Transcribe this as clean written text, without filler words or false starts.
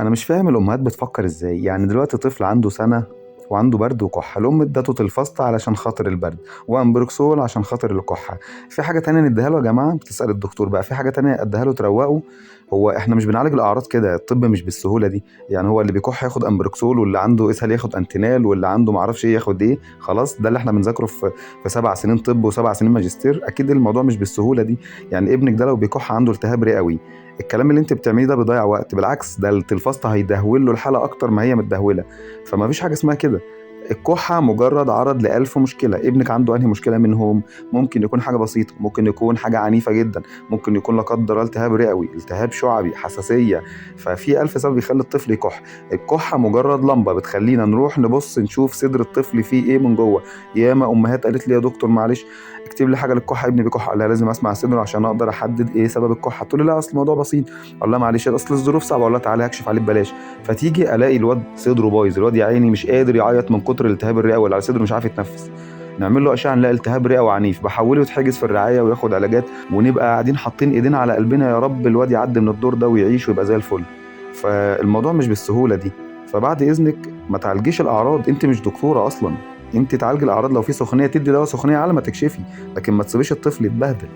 انا مش فاهم الامهات بتفكر ازاي. يعني دلوقتي طفل عنده سنة وعنده برد وكحة، الام ادته تلفسته علشان خاطر البرد وامبروكسول عشان خاطر الكحة. في حاجة تانية نديها له يا جماعة؟ بتسأل الدكتور بقى في حاجة تانية اديها له تروقه؟ هو احنا مش بنعالج الاعراض كده، الطب مش بالسهولة دي. يعني هو اللي بيكح ياخد امبروكسول، واللي عنده اسهال ياخد انتينال، واللي عنده معرفش ايه ياخد ايه؟ خلاص ده اللي احنا بنذاكره في 7 سنين طب و7 سنين ماجستير؟ اكيد الموضوع مش بالسهولة دي. يعني ابنك ده لو بيكح عنده التهاب رئوي، الكلام اللي انت بتعمليه ده بيضيع وقت، بالعكس ده التلفاسته هيدهول له الحاله اكتر ما هي متدهوله. فما فيش حاجه اسمها كده. الكحة مجرد عرض لألف مشكلة. ابنك عنده أنهي مشكلة منهم؟ ممكن يكون حاجة بسيطة، ممكن يكون حاجة عنيفة جدا، ممكن يكون لا قدر الله التهاب رئوي، التهاب شعبي، حساسية. ففي ألف سبب يخلي الطفل يكح. الكحة مجرد لمبة بتخلينا نروح نبص نشوف صدر الطفل فيه إيه من جوه. ياما أمهات قالت لي يا دكتور معلش اكتب لي حاجة للكحة، ابني بيكح. قال لها لازم أسمع صدره عشان أقدر أحدد إيه سبب الكحة. تقول لي لا أصل الموضوع بسيط. أقول لها معلش أصل الظروف صعبة. أقول لها تعالى هكشف عليه ببلاش. فتيجي الاقي الواد صدره بايظ، الواد يا عيني مش قادر يعيط من كتر الالتهاب الرئوي، ولا على صدره مش عارف يتنفس. نعمل له اشعه نلاقي التهاب رئوي عنيف، بحوله يتحجز في الرعايه وياخد علاجات، ونبقى قاعدين حاطين ايدينا على قلبنا يا رب الواد يعدي من الدور ده ويعيش ويبقى زي الفل. فالموضوع مش بالسهوله دي. فبعد اذنك ما تعالجيش الاعراض، انت مش دكتوره اصلا. انت تعالجي الاعراض، لو في سخونيه تدي دواء سخونيه على ما تكشفي، لكن ما تسيبيش الطفل يتبهدل.